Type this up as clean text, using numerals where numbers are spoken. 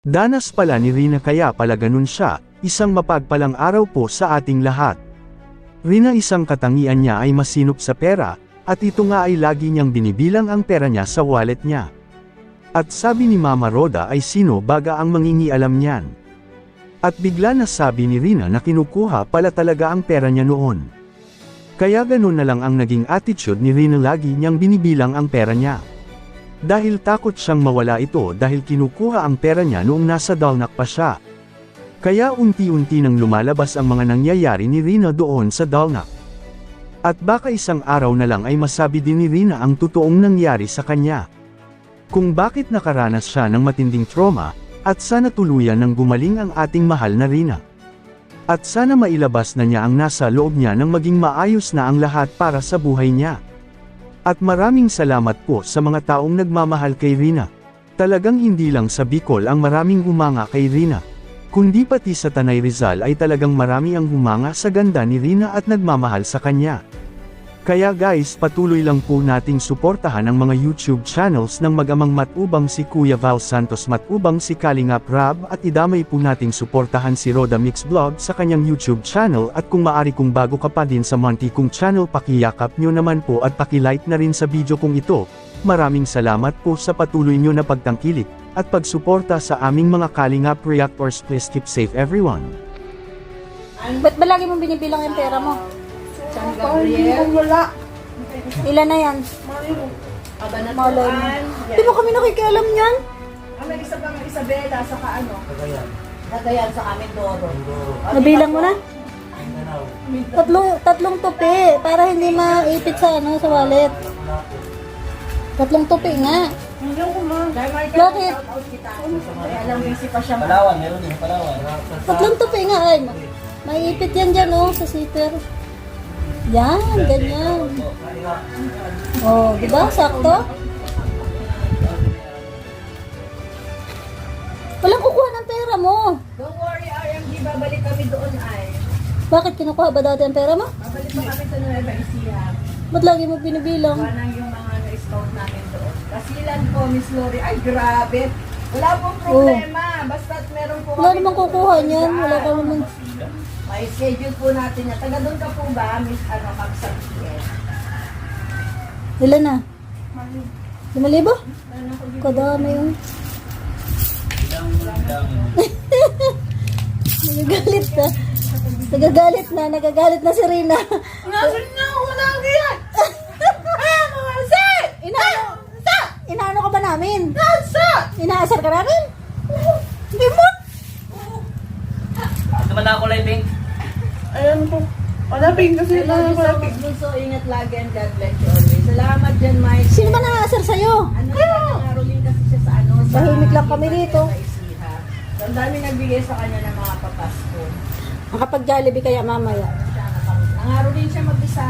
Danas pala ni Rina kaya pala ganun siya, isang mapagpalang araw po sa ating lahat. Rina isang katangian niya ay masinop sa pera, at ito nga ay lagi niyang binibilang ang pera niya sa wallet niya. At sabi ni Mama Roda ay sino baga ang mangingialam niyan. At bigla na sabi ni Rina na kinukuha pala talaga ang pera niya noon. Kaya ganun na lang ang naging attitude ni Rina, lagi niyang binibilang ang pera niya. Dahil takot siyang mawala ito dahil kinukuha ang pera niya noong nasa Dalnak pa siya. Kaya unti-unti nang lumalabas ang mga nangyayari ni Rina doon sa Dalnak. At baka isang araw na lang ay masabi din ni Rina ang totoong nangyari sa kanya. Kung bakit nakaranas siya ng matinding trauma, at sana tuluyan nang gumaling ang ating mahal na Rina. At sana mailabas na niya ang nasa loob niya nang maging maayos na ang lahat para sa buhay niya. At maraming salamat po sa mga taong nagmamahal kay Rina. Talagang hindi lang sa Bicol ang maraming humanga kay Rina, kundi pati sa Tanay Rizal ay talagang marami ang humanga sa ganda ni Rina at nagmamahal sa kanya. Kaya guys, patuloy lang po nating suportahan ang mga YouTube channels ng mag-amang Matubang si Kuya Val Santos Matubang si Kalingap Rab, at idamay po nating suportahan si Roda Mix Vlog sa kanyang YouTube channel, at kung maari kung bago ka pa din sa Monty kong channel, pakiyakap nyo naman po at pakilike na rin sa video kong ito. Maraming salamat po sa patuloy nyo na pagtangkilik at pagsuporta sa aming mga Kalingap reactors. Please keep safe everyone. Ba't ba lagi mong binibilang yung pera mo? San Gabriel. Wala. Ilan na yan? Malay mo. Di ba kami nakikialam niyan? May isa pang Isabela, saka ano? Cagayan sa amin, Doro. Nabilang mo na? Tatlong tupi, para hindi maipit sa sa wallet. Tatlong tupi nga. Bakit? Alam mo yung sipa siya. Palawan, meron din, Palawan. Tatlong tupi nga ay. Maiipit yan dyan sa sitter. Yan, ganyan. Oh, di ba? Sakto? Walang kukuha ng pera mo. Don't worry, RMG, babalik kami doon ay. Bakit kinukuha ba dati ang pera mo? Babalik pa kami sa Nueva Ecija. Ba't lagi mo binibilang? Parang yung mga scout namin doon. Kasilan po, Miss Lori. Ay, grabe. Wala pong problema. Basta't meron po Wala namang kukuha niyan. Wala ka naman. May schedule po natin na. Taga doon ka po ba, Miss Magsabiyet? Ilan na? 5,000? Kadami yun. Nagagalit na. Nagagalit na si Rina. Nasaan na ako mananggihan? Inaano ka ba namin? Nasa! Inaasar ka namin? Hindi mo? Ito man ako lang, Pink. Ayan po. Palaping kasi so ingat lagi and God bless you always. Salamat dyan, Mike. Sino ba naasar sa'yo? Naroling kasi siya sa sa Tahimik lang kami dito. sa Isiha. So, ang dami nagbigay sa kanya ng mga papasko. Makapag-Jollibee kaya mamaya. Nangaroling siya mag-isa.